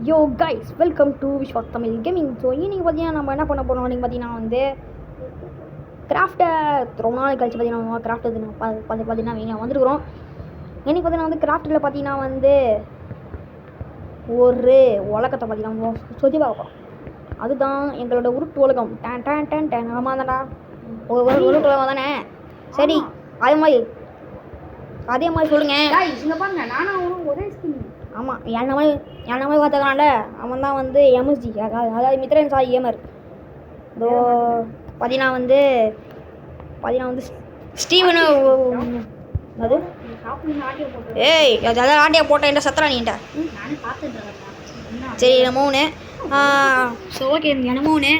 Yo guys welcome to Vishwas Tamil gaming. So இன்றைக்கி பார்த்தீங்கன்னா நம்ம என்ன பண்ண போகிறோம் நீங்கள் பார்த்தீங்கன்னா வந்து கிராஃப்டை ரொம்ப நாள் கழிச்சு பார்த்தீங்கன்னா கிராஃப்ட் இது பார்த்தீங்கன்னா வீங்க வந்துருக்குறோம். இன்றைக்கி பார்த்தீங்கன்னா வந்து கிராஃப்டில் பார்த்தீங்கன்னா வந்து ஒரு உலகத்தை பார்த்தீங்கன்னா சுற்றி பார்க்க போகிறோம். அதுதான் எங்களோட உருட்டு உலகம். டேன் டேன் டேன் டேன் ஆமாம் தான்டா ஒரு உருட்டு உலகம் தானே. சரி அதே மாதிரி சொல்லுங்கள். இங்கே பாருங்க நானும் ஒரே ஸ்கின். ஆமாம் என்ன மாதிரி பார்த்துக்கலாம்ல. அவன் தான் வந்து எம்எஸ்டி, அதாவது மித்ரன் சாய் கேமர். இதோ பார்த்தீங்கன்னா வந்து ஸ்டீவனு அது ஏய் அதாவது ஆட்டியா போட்ட என்ன சத்தரா நீண்ட. சரி என்னமோன்னு ஸோ ஓகே என்னமோன்னு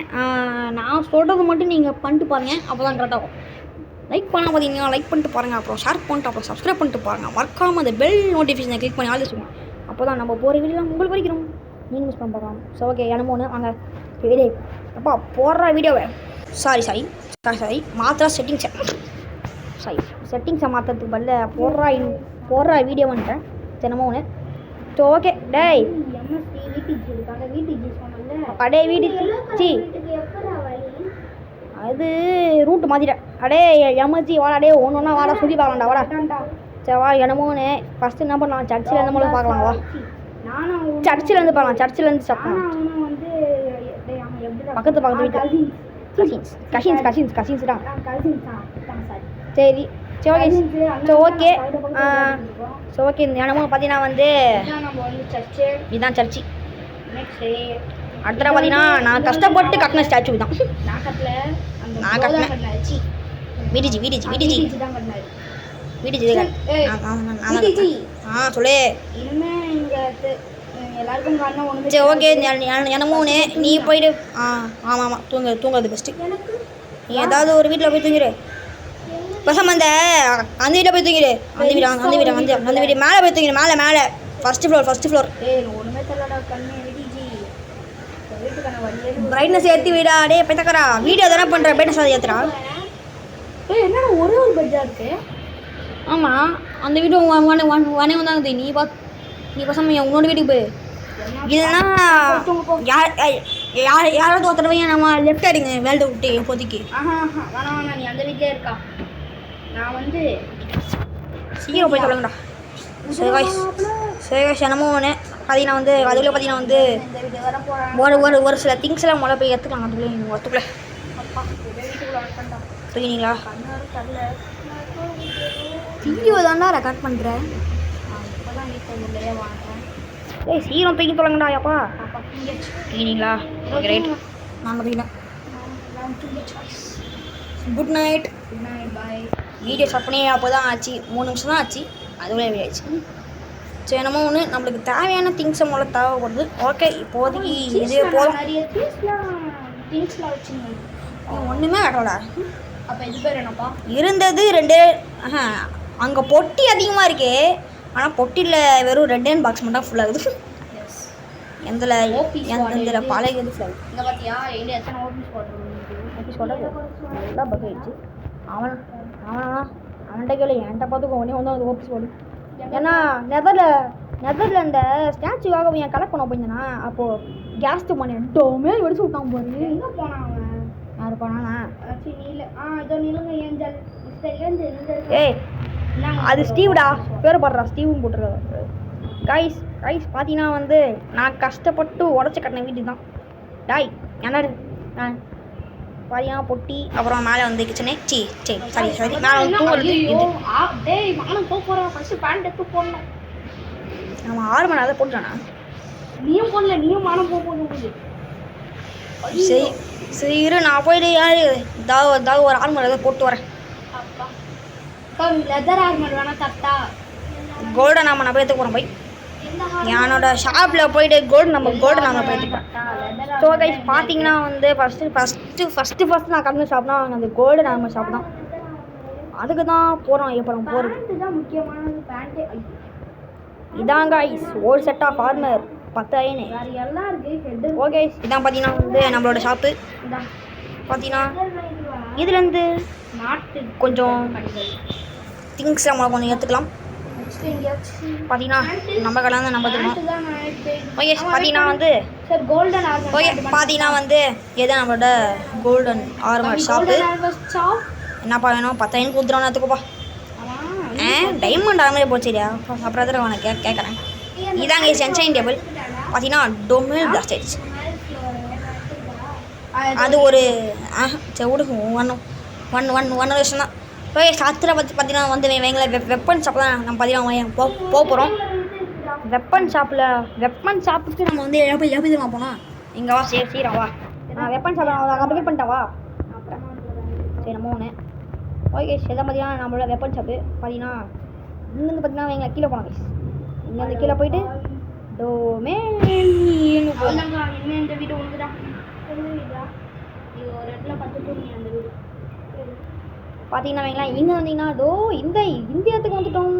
நான் சொல்கிறது மட்டும் நீங்கள் பண்ணிட்டு பாருங்கள், அப்போ தான் கரெக்டாகும். லைக் பண்ண பார்த்தீங்கன்னா லைக் பண்ணிட்டு பாருங்கள், அப்புறம் ஷேர் பண்ணிட்டு அப்புறம் சப்ஸ்கிரைப் பண்ணிட்டு பாருங்கள். மறக்காமல் அந்த பெல் நோட்டிஃபிகேஷனை கிளிக் பண்ணி ஆள் சொல்லுங்கள். அப்போ தான் நம்ம போகிற வீடியோலாம் உங்களுக்கு வரைக்கும் நீங்கள் மிஸ் பண்ண போகிறோம். ஸோ ஓகே என்னமோன்னு வாங்க வீடியோ அப்பா போடுற வீடியோவை சாரி மாத்திர செட்டிங்ஸை மாற்றுறதுக்கு பதில் போடுற வீடியோ வந்துட்டேன் தினமும். ஸோ ஓகே டேய் அடே வீட்டு அது ரூட்டு மாற்றிட்டேன். அடே எமர்ஜி வாடா டே ஒன்று ஒன்றா வாடா சொல்லி பார்க்கலாம்டா வாடா. சரி வா என்னமோன்னு ஃபஸ்ட்டு என்ன பண்ணலாம், சர்ச்சில் இருந்து மூலம் பார்க்கலாம். வா சர்ச்சிலேருந்து பார்க்கலாம், சர்ச்சிலேருந்து சாப்பிடலாம். பக்கத்து வீட்டில் கசின்ஸ் தான். சரி ஓகே இந்த இடமும் பார்த்தீங்கன்னா வந்து இதுதான் சர்ச்சு. அடுத்த பார்த்தீங்கன்னா நான் கஷ்டப்பட்டு கட்டின ஸ்டாச்சு தான். நான் கட்டினேன் வீடிஜி சொல்லு. சரி ஓகே என்னமோன்னு நீ போயிட்டு ஆமாம் தூங்குறது பெஸ்ட்டு. நீ ஏதாவது ஒரு வீட்டில் போய் தூங்கிடு. பசங்க அந்த வீட்டில் போய் தூங்கிடு. அந்த வீடு மேலே போய் தூங்கிடு. மேலே ஃபர்ஸ்ட் ஃப்ளோர். பிரைட்னஸ் ஏற்றி வீடா டே பைத்தக்கரா வீடியோ தானே பண்ணுற. பிரைட்னஸ் அதை ஏற்றுறா. என்ன ஒரே ஒரு பெட்ஜா இருக்கு. ஆமாம் அந்த வீடு வனே வந்தாங்க. நீ பசங்க உன்னோட வீட்டுக்கு போய் இல்லைன்னா யாராவது ஒருத்தரவையும் நம்ம லெஃப்ட் அடிங்க வேல்ட விட்டு இப்போதைக்கு. வேணாம் நீ அந்த வீட்டிலே இருக்கா. நான் வந்து சீக்கிரம் போய் சொல்லுங்கடா. சரி என்னமோ ஒன்று பார்த்தீங்கன்னா வந்து அதுக்குள்ளே பார்த்தீங்கன்னா வந்து ஒரு சில திங்ஸ் எல்லாம் முதல்ல போய் எடுத்துக்கலாம். அதுக்குள்ளே நீங்கள் ஒத்துக்கல தூங்கினீங்களா? வீடியோ தான்டா ரெக்கார்ட் பண்ணுறேன். ஏய் சீக்கிரம் தூக்கி தொலைங்கடா அப்பா. தூங்கினீங்களா? ஓகே ரைட் நாங்கள் தூங்கினேன். Good night bye. Video start பண்ணி அப்போ தான் ஆச்சு, 3 நிமிஷம் தான் ஆச்சு. அதுக்குள்ளே வீடியோ ஆச்சு. சரி என்னமோ ஒன்று நம்மளுக்கு தேவையான திங்ஸை முதல்ல தேவைப்படுது. ஓகே இப்போதைக்கு இதே போதும். ஒன்றுமே வேணாடா. அப்போ இது பேர் என்னப்பா? இருந்தது 2 அங்கே பொட்டி அதிகமாக இருக்கே. ஆனால் பொட்டியில் வெறும் 2 பாக்ஸ் மட்டும் ஃபுல்லாகுது. எந்த பழைய இது ஃபுல்லாகுது. இங்கே பார்த்தியா எத்தனை ஓபிஸ் சொல்கிறது நல்லா பக் ஆயிடுச்சு. அவன்கிட்ட கேள்வி என்கிட்ட பார்த்துக்கோ உடனே வந்து அந்த ஓபிஸ் போடு. ஏன்னா நெதரில் இந்த ஸ்டாச்சுவாக என் கலெக்ட் பண்ண போயிருந்தேன்னா அப்போது கேஸ் பண்ணி டோமே வெடிச்சு விட்டான் போது. எங்கே போனான் அவன்? யார் போனானா? ஏய் அது ஸ்டீவ்டா பேர் பாடுறா. ஸ்டீவும் போட்டுருக்காரு. கைஸ் பார்த்தீங்கன்னா வந்து நான் கஷ்டப்பட்டு உடச்சி கட்டின வீட்டு தான் டாய். என்ன பார்த்தீங்கன்னா பொட்டி அப்புறம் மேலே வந்து கிச்சனே சரி மேலே வந்து தூங்குறது. நம்ம 6 மணி நேரம் போட்டுட்டானா? நீயும் போடல, நீயும் மானம் போகுது. சரி இரு நான் போயிட்டு ஏதாவது ஒரு 6 மணி நேரம் போட்டு வரேன். லெதர் ஆர்மர் வேணா கரெக்டா? கோல்டன் நம்ம போய் எடுத்துக்க போகிறோம். போய் என்னோட ஷாப்பில் போயிட்டு கோல்டன் நம்ம போய் எடுத்துக்கிறோம். ஸோ கைஸ் பார்த்தீங்கன்னா வந்து ஃபஸ்ட்டு நான் கம்மி ஷாப்னா அந்த கோல்டன் நம்ம ஷாப் தான். அதுக்கு தான் போகிறோம். எப்போ நம்ம போகிறது முக்கியமானது பேண்ட்டு இதான் கைஸ். ஒரு செட் ஆஃப் ஆர்மர் 10,000 எல்லாம் இருக்குது. ஓகே இதான் பார்த்தீங்கன்னா வந்து நம்மளோட ஷாப்பு. பார்த்தீங்கன்னா இதுலேருந்து நாட்டு கொஞ்சம் திங்ஸ் நம்ம கொஞ்சம் எடுத்துக்கலாம். பார்த்தீங்கன்னா நம்ம கலந்து நம்ம தருவோம். ஓகே பார்த்தீங்கன்னா வந்து சார் கோல்டன் ஓகே பார்த்தீங்கன்னா வந்து எது நம்மளோட கோல்டன் ஆர்மர் ஷாப்பு. என்னப்பா வேணும் 10,000 கொடுத்துருவோம் எடுத்துக்கோப்பா. டைமண்ட் ஆர்மரே போச்சுடியா. அப்புறம் எதில் உனக்கு கேட்குறேன். இதாங்க சென்சைன் டேபிள் பார்த்தீங்கன்னா டொமில் பிளாஸ்டேஜ். அது ஒரு சரி விடுங்க ஒன் வருஷம் தான். ஓகே சாத்திரை பற்றி பார்த்தீங்கன்னா வந்து எங்களை வெப்பன் ஷாப் தான் நம்ம பார்த்தீங்கன்னா போக போகிறோம். வெப்பன் ஷாப்புக்கு நம்ம வந்து எப்படி தான் போனோம். இங்கே வா சீக்கிரம் வா. வெப்பன் ஷாப் நான் கம்ப்ளீட் பண்ணிட்டவா சரி நம்ம ஒன்று. ஓகே இதை பார்த்தீங்கன்னா நம்மளோட வெப்பன் ஷாப்பு பார்த்தீங்கன்னா இங்கேருந்து பார்த்தீங்கன்னா எங்களை கீழே போனோம் கைஸ். இங்கேருந்து கீழே போயிட்டு டொமேன் போகலாம். இந்த வீடு உனக்குதா இது ஒரு இடத்துல பார்த்துட்டு நீ அந்த வீடு பார்த்தீங்கன்னா வைங்களேன் இங்கே வந்தீங்கன்னா இந்த இடத்துக்கு வந்துட்டோம்.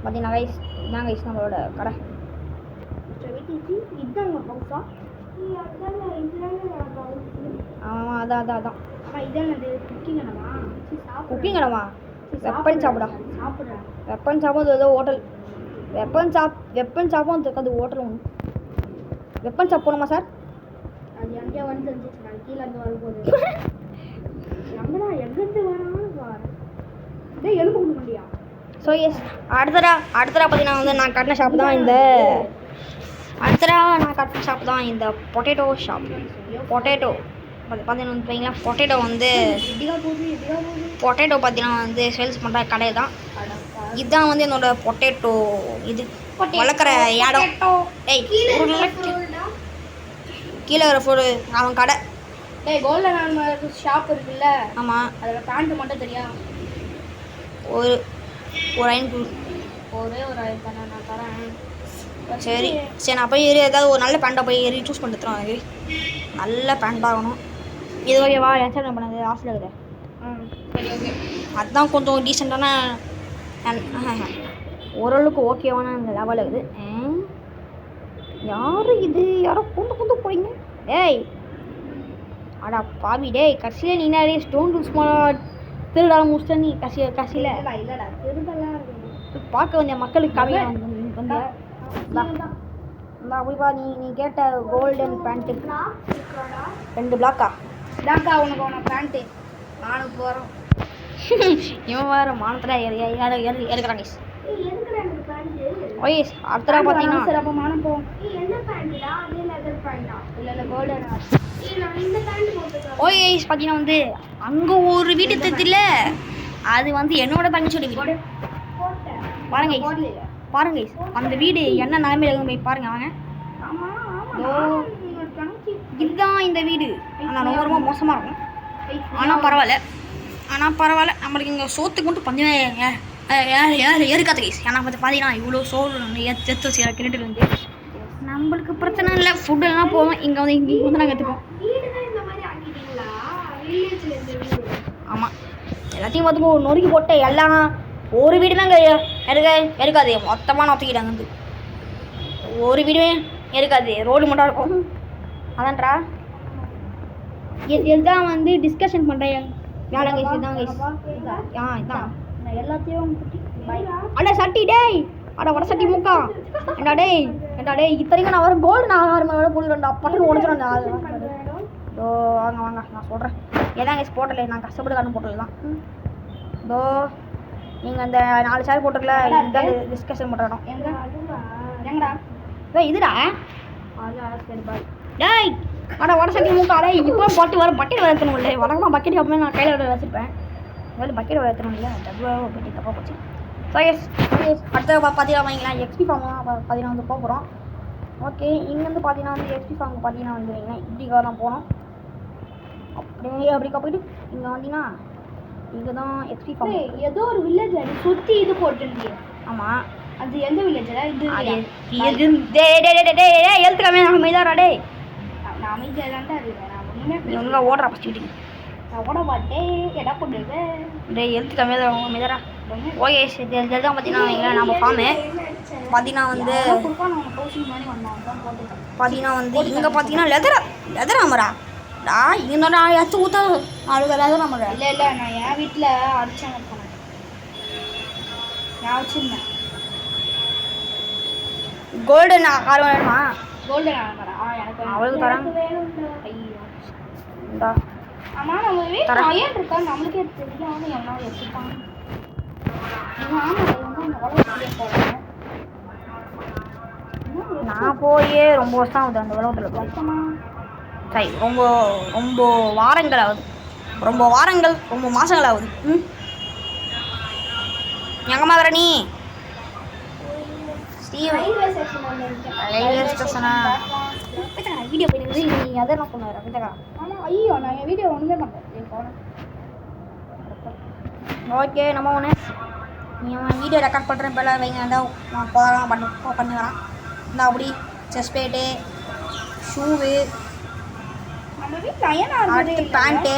பார்த்தீங்கன்னா கைஸ் இதான் கைஸ் நம்மளோட கடை. இதுதாங்க ஹவுஸா? ஆமாம் அதான் இதான் அது குக்கிங் இடமா? வெப்பன் ஷாப்புடா. சாப்பிட்றேன் வெப்பன் ஷாப்பும் அது ஏதோ ஹோட்டல். வெப்பன் ஷாப்பும் அது ஹோட்டல் ஒன்று. வெப்பன் ஷாப் போகணுமா சார்? அது எங்கே வந்து தெரிஞ்சிச்சு நான் கீழே இருந்து வரும்போது எங்கடா எங்கேருந்து வரான்னு பாரு. இதே எழுப்பு கொடுக்க முடியா? ஸோ எஸ் அடுத்தடா பார்த்தீங்கன்னா வந்து நான் கட்டின ஷாப் தான் இந்த பொட்டேட்டோ ஷாப். பொட்டேட்டோ பார்த்தீங்கன்னா வந்து வைங்களா பொட்டேட்டோ வந்து பார்த்தீங்கன்னா வந்து சேல்ஸ் பண்ணுற கடை தான். இதுதான் வந்து என்னோட பொட்டேட்டோ இது வளர்க்குற இடம். கீழே ஒரு ஃபோடு அவன் கடை. கோல்டன் ஆர்மர் ஷாப் இருக்குல்ல? ஆமாம். அதில் பேண்ட்டு மட்டும் தெரியா? ஒரு ஐநூறு ஒரே ஒரு தானே நான் தரேன். சரி நான் போய் ஏதாவது ஒரு நல்ல பேண்ட்டாக போய் சூஸ் பண்ணி தரோம். எனக்கு நல்ல பேண்ட் ஆகணும். இது ஓகேவா? என்ஜாய் பண்ணது ஆசையில் இருக்குது. சரி ஓகே அதுதான் கொஞ்சம் டீசெண்டான ஓரளவுக்கு ஓகேவான அந்த லெவல் இருக்குது. யார் இது? யாரோ கொண்டு போறீங்க? டேய் அடா பாவி டேய் கடைசியில் நீ நிறைய ஸ்டோன் டூல்ஸ் திருடால முடிச்சிட்ட நீ கடைசியில் இல்லைடா திருடலாம் பார்க்க வந்த மக்களுக்கு கம்மியாக வந்தியா? அப்படிப்பா நீ கேட்ட கோல்டன் பேண்ட்டு 2 பிளாக்கா உனக்கு பேண்ட்டு நானும் போகிறோம். இவன் வேறு மானத்தில் ஏற்கிறாங்க. ஓய் அடுத்தடா பார்த்தீங்கன்னா சிறப்பு மானம் போவோம். இல்லை கோல்டன் ஓய் பார்த்தீங்கன்னா வந்து அங்கே ஒரு வீட்டு தெரியல. அது வந்து என்னோட தங்கச்சியோட வீடு. பாருங்க அந்த வீடு என்ன நிலைமையில இருந்து போய் பாருங்க வாங்க. இதுதான் இந்த வீடு. ஆனால் ரொம்ப மோசமாக இருக்கும். ஆனால் பரவாயில்ல நம்மளுக்கு இங்கே சோத்துக்கு மட்டும் பஞ்சமே ஏற்காது கைஸ். ஏன்னா பார்த்தீங்கன்னா இவ்வளோ சோறு எடுத்து வச்சு கிணட்டுலேருந்து நம்மளுக்கு பிரச்சனை இல்லை. ஃபுட்டெல்லாம் போவோம். இங்கே வந்து நாங்கள் எடுத்துப்போம். ஆமாம் எல்லாத்தையும் பார்த்துக்கோ நொறுக்கி போட்டு எல்லாம் ஒரு வீடுமே இங்கே இருக்காது. மொத்தமாக நொத்திக்கிட்டாங்க. வந்து ஒரு வீடுமே இருக்காது. ரோடு மட்டும் இருக்கும். அதான்டா இதுதான் வந்து டிஸ்கஷன் பண்ணுறேன். வேலை கைஸ் இதான் கைஸ். இதான் எல்லாத்தையும் அட சட்டி டேய் வட சட்டி மூக்கா ஏண்டா டேய் இத்தனைக்கும் நான் வர கோல்டு நான் ஆர்மரோட போடுறேன்டா. பட்டுன்னு உடச்சிடா. வாங்க நான் சொல்கிறேன். ஏதான் கைஸ் போட்டல நான் கஷ்டப்பட்டு காரணம் போட்டல தான். நீங்கள் அந்த 4 சேர் போட்டுக்கல இதுதான் டிஸ்கஷன் பண்ணுறோம். எங்கடா இதுடா டேய் வட சட்டி மூக்காடே இப்போ போட்டு வர பக்கெட் வளர்த்தணும் இல்லை. வழக்கமாக பக்கெட் எப்பவுமே நான் கையில் வச்சுருப்பேன். பக்கெட் வளர்த்தணும் இல்லை. டபுளாக பக்கெட் தப்பாக போச்சு. ஸோ எஸ் அடுத்த பார்த்தீங்கன்னா வாங்கிக்கலாம் எக்ஸ்பி ஃபார்ம் பார்த்தீங்கன்னா வந்து போகிறோம். ஓகே இங்கேருந்து பார்த்தீங்கன்னா வந்து எக்ஸ்பி ஃபார்ம் பார்த்தீங்கன்னா வந்து வைங்களேன் இப்படிக்காக தான் போனோம். அப்படிக்கா போயிட்டு இங்கே வந்தீங்கன்னா இங்கே தான் எக்ஸ்பி ஃபார்ம். ஏதோ ஒரு வில்லேஜில் சுற்றி இது போட்டுருக்கீங்க. ஆமாம் அது எந்த வில்லேஜில் இது? எழுத்துக்காமே நான் மெய்தாரா டே நான் அமைதியாக தான்டா இருக்கேன். நான் ஒன்றுமே நீ ஒழுங்காக ஓடுறா ஃபஸ்ட் வீட்டுக்கு. நான் ஓட மாட்டேன். எடா பண்ணுறது டே எழுத்துக்காமே தான் மெய்தாரா. ஓகே இதுதான் பார்த்தீங்கன்னா நம்ம ஃபார்மு பார்த்தீங்கன்னா வந்து இங்கே பார்த்தீங்கன்னா லெதர் ஆமரா இங்கே இருந்தாலும் ஏற்று ஊற்ற லெதர் ஆமரா. இல்லை நான் என் வீட்டில் அடிச்சாங்க போனேன். நான் வச்சிருந்தேன். கோல்டன் கார் வேணுமா? கோல்டன் ஆல்மரா? எனக்கு அவளுக்கு தரேன். வேணும். ஐயோ. இந்தா. ஆமா நம்ம வீட்டில் தரேன். அயன் இருக்கா நம்மளுக்கே தெரியாம என்ன வச்சுப்பாங்க. ஆமா இந்த உலகத்துலேயே போகிறேன். நான் போயே ரொம்ப வருஷம் ஆகுது அந்த உலகத்தில். வருஷமா? சரி, ரொம்ப ரொம்ப வாரங்கள் ஆகுது. ரொம்ப வாரங்கள், ரொம்ப மாதங்கள் ஆகுது. ம், எங்கம்மா வர நீ? ஸ்டீவ் ரயில்வே ஸ்டேஷன் வந்து இருக்கேன். ரயில்வே ஸ்டேஷனா? வீடியோ போயிட்டு நீ அதை நான் சொன்னேன் வித்தக்கா. ஆமாம். ஐயோ நான் என் வீடியோ ஒன்றுமே பண்ணேன் போனேன். ஓகே, நம்ம ஒன்று நீ வீடியோ ரெக்கார்ட் பண்ணுறேன் இப்போ எல்லாம் வைங்க. நான் போகிறோம் பண்ணுறான். இந்த அப்படி செஸ்ட் பிளேட்டு, ஷூவு, நம்ம வீட்டில் அயன் அடுத்து பேண்ட்டு,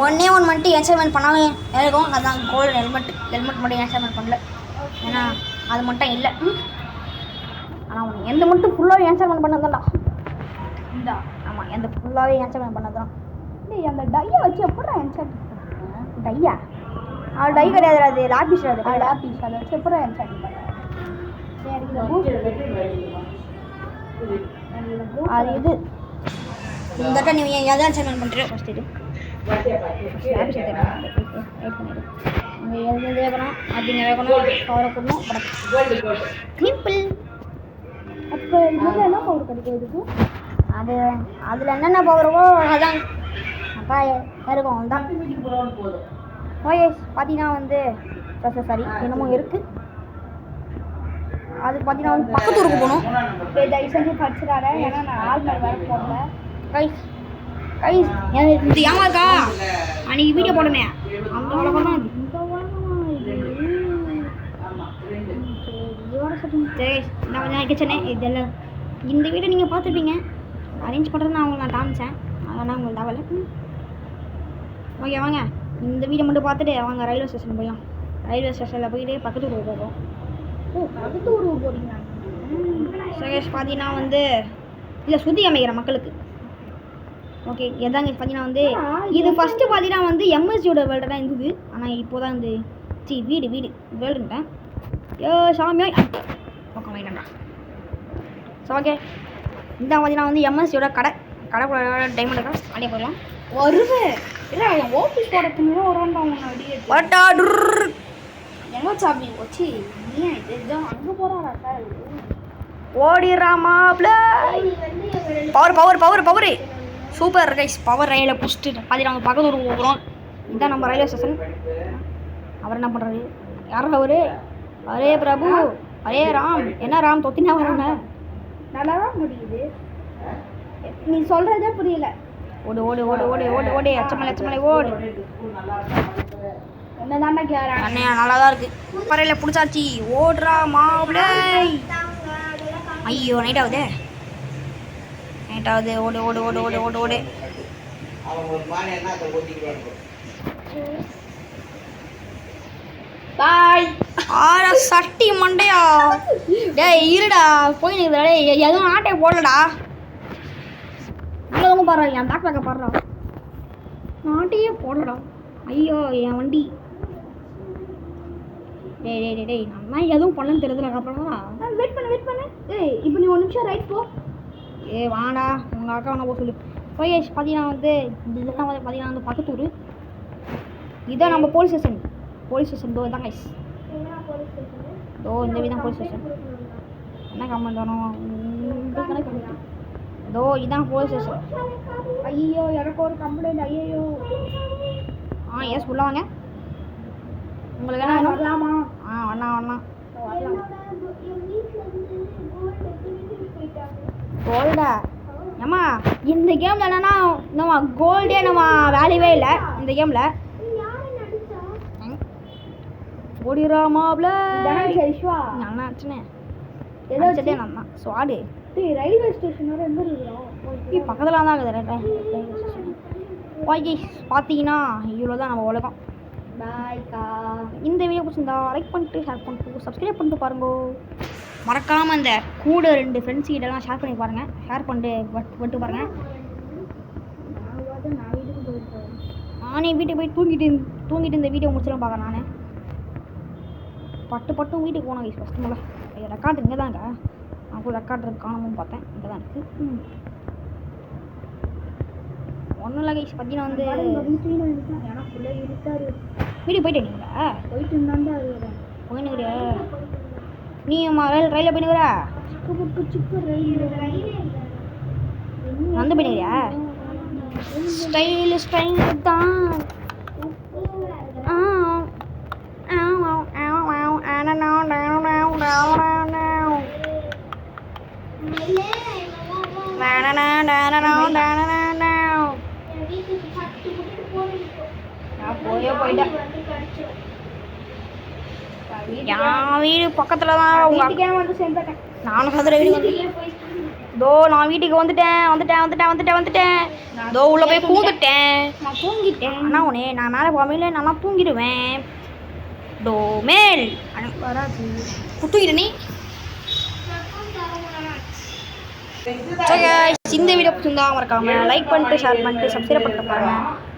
ஒன்றே ஒன்று மட்டும் என்ஜாய்மெண்ட் பண்ணாலும் இருக்கும். அதுதான் கோல்டு ஹெல்மெட் மட்டும் என்ஜாய்மெண்ட் பண்ணல, ஏன்னா அது மட்டும் இல்லை. ஆனால் ஒன்று எந்த மட்டும் ஃபுல்லாகவே என்ஜாய்மெண்ட் பண்ணதான்டா. இந்தா. ஆமாம், எந்த ஃபுல்லாகவே என்ஜாய்மெண்ட் பண்ணதான். டேய் அந்த டையை வச்சு எப்படி என்ஜாய் டையா? அது டை கிடையாது, அது லாபிஸ். அது லாபிஸ் அதை வச்சு எப்படி என்ஜாய் பண்ணுறேன். அது இது இந்த நீ எதை என்ஜாய்மெண்ட் பண்ணுறியோ ஃபஸ்ட் இது லாபிஸ் பண்ணிடு. இங்கே எது வேகணும், அப்படிங்க வேகணும், கவரை போடணும், சிம்பிள். அப்போ இதில் என்ன பவர் கிடைக்கிறதுக்கு? அது அதில் என்னென்ன பவரோ அதான் அப்பா இருக்கும். அதுதான் ஓஎஸ் பார்த்தீங்கன்னா வந்து சரி என்னமோ இருக்குது. அது பார்த்தீங்கன்னா வந்து பக்கத்து ஊருக்கு போகணும். தயவு செஞ்சு படிச்சிடாத, ஏன்னா நான் ஆல்மர் வேறு போடல. கைஸ் இது ஏமாக்கா அன்றைக்கி வீடியோ போடுமே அந்த உலகம் தான் இது. கிச்சனே இதெல்லாம் இந்த வீடியோ நீங்கள் பார்த்துருப்பீங்க. அரேஞ்ச் பண்ணுறது நான் காமிச்சேன், அதெல்லாம் உங்களுக்கு தகவலை. ஓகே வாங்க இந்த வீடியோ மட்டும் பார்த்துட்டு அவங்க ரயில்வே ஸ்டேஷன் போயிடலாம். ரயில்வே ஸ்டேஷனில் போயிட்டு பக்கத்து ஊருக்கு போகிறோம். பக்கத்து ஊருக்கு போகிறீங்களா? சகேஷ் பார்த்தீங்கன்னா வந்து இல்லை சுற்றி அமைக்கிற மக்களுக்கு. ஓகே எதாங்க பார்த்தீங்கன்னா வந்து இது ஃபஸ்ட்டு பார்த்தீங்கன்னா வந்து எம்எஸ்சியோட வேர்ல்டெல்லாம் இருந்தது. ஆனால் இப்போ தான் வந்து வீடு வேர்ல்டுன்ட்டேன். சாமியா பக்கம் வேண்டாம்டா. ஸோ ஓகே இந்த பார்த்தீங்கன்னா வந்து எம்எஸ்சியோட கடை டைமண்ட் கடை அப்படியே போயிடலாம். வருவேன் இல்லை என் ஆஃபீஸ் போகிறதுக்கு வருவான்டா உன்னை அடியே எங்கே சாப்பி வச்சு நீ இது அங்கே போகிறாடா சார். ஓடிராமா பவர் சூப்பர் கைஸ். பவர் ரயிலில் பிடிச்சிட்டு பார்த்தீங்கன்னா பக்கத்து ஊருக்கு போகிறோம். இதுதான் நம்ம ரயில்வே ஸ்டேஷன். அவர் என்ன பண்ணுறாரு? யாரும் அவரு? அரே பிரபு, அரே ராம். என்ன ராம் தொத்தினா வராங்க? நல்லா தான் முடியுது, நீ சொல்கிறதே புரியல. ஓடு ஓடு ஓடு ஓடு ஓடு ஓடு அச்சமலை ஓடு. என்ன தாண்டா கேட்குறேன்? அண்ணையா நல்லா தான் இருக்குது. பறையில் பிடிச்சாச்சி. ஓடுறா மாப்பிளை. ஐயோ நைட் ஆகுது. ஓடு ஓடு ஓடு ஓடு ஓடு ஓடு. பாய். ஆடா சட்டி மண்டையா. டேய் இருடா போய் நிற்கிறா. டேய் எதுவும் ஆட்டையை போடலடா. நல்லதும் பாடுறா, என் பேக் பேக்கை பாடுறா. ஆட்டையே போடலடா. ஐயோ என் வண்டி. டேய் நான் எதுவும் பண்ணலன்னு தெரியுதுல. அப்புறம் தான் வெயிட் பண்ணு. ஏய் இப்போ நீ 1 நிமிஷம் ரைட் போ. வாடா உங்கள் அக்கா வேணா போக சொல்லு. ஓகேஷ் பார்த்தீங்கன்னா வந்து இதெல்லாம் வந்து பார்த்தீங்கன்னா வந்து பக்கத்தூர். இதுதான் நம்ம போலீஸ் ஸ்டேஷன் தோ தான் கைஸ். தோ இந்த வீதான் போலீஸ் ஸ்டேஷன். என்ன கமெண்ட் வரும்? தோ இதுதான் போலீஸ் ஸ்டேஷன். ஐயோ எனக்கு ஒரு கம்ப்ளைண்ட். ஐயோ எஸ் உள்ள வாங்க. உங்களுக்கு என்ன வேணும்? வரலாமா? வரலாம். கோல்டா ஏம்மா இந்த கேமில் என்னன்னா நம்ம கோல்டே நம்ம வேல்யூவே இல்லை இந்த கேமில். ஓடிராமாப்ல நல்லா ஆச்சுனே ஏதோ நல்லா ஸ்வாடு. ரயில்வே ஸ்டேஷன் வர எங்கே இருக்கிறோம்? பக்கத்தில் தான் இருக்குது ரயில்வே ஸ்டேஷன். ஓகே பார்த்தீங்கன்னா இவ்வளோ தான் நம்ம உலகம். பாய்க்கா. இந்த வீடியோ பிடிச்சிருந்தா லைக் பண்ணிட்டு ஷேர் பண்ணிட்டு சப்ஸ்கிரைப் பண்ணிட்டு பாருங்க. மறக்காமல் இந்த கூட 2 ஃப்ரெண்ட்ஸ் கிட்டலாம் ஷேர் பண்ணி பாருங்கள். ஷேர் பண்ணிட்டு விட்டு பாருங்கள். நானே வீட்டுக்கு போய் தூங்கிட்டு இந்த வீடியோ முடிச்சிடும் பார்க்குறேன். பட்டு வீட்டுக்கு போனோம் கைஸ் ஃபஸ்ட்டு முதல்ல. ரெக்கார்டு இங்கே தாங்க. நான் கூட ரெக்கார்டு காணாமல் பார்த்தேன். இங்கே தான் இருக்குது. ஒன்றும் இல்லை கைஸ். பார்த்தீங்கன்னா வந்து எனக்குள்ளே இருக்காரு. வீட்டுக்கு போயிட்டேன் நீங்கள் போயிட்டு இருந்தாண்டா இருக்கிறேன். போயினுக்கிறியா? நீ ரயிலில் போயினுக்கிறா? சிக்கு ரயில் வந்து போயினுக்கிறியா? ஸ்டைல் தான். போயிட்டேன். என் வீடு பக்கத்தில் தான். வீட்டுக்கே வந்து சேர்ந்துட்டேன். நானும் சதுர வீடு வந்து தோ நான் வீட்டுக்கு வந்துட்டேன். தோ உள்ள போய் பூந்துட்டேன். நான் தூங்கிட்டேன். ஆனால் உனே நான் மேலே போகல. நான் தூங்கிடுவேன். டோ மேல் வராது. தூங்கிட்ட நீ. இந்த வீடியோ பிடிச்சிருந்தா மறக்காம லைக் பண்ணிட்டு ஷேர் பண்ணிட்டு சப்ஸ்கிரைப் பண்ணிட்டு பாருங்க.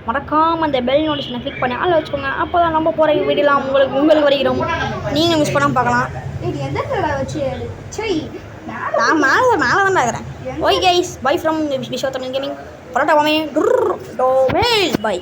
மறக்காம அந்த பெல் நோட்டிஃபிகேஷனை கிளிக் பண்ணி ஆள் வச்சுக்கோங்க. அப்போ தான் நம்ம போகிற வீடியோலாம் உங்களுக்கு வருகிறோம். நீங்கள் மிஸ் பண்ணாமல் பார்க்கலாம். இது எந்த வச்சு சரி நான் மேலே தான் இருக்கிறேன். ஓய் guys, bye from Vishwa Tamil gaming. Parotta வாமே டோ மேல் பை.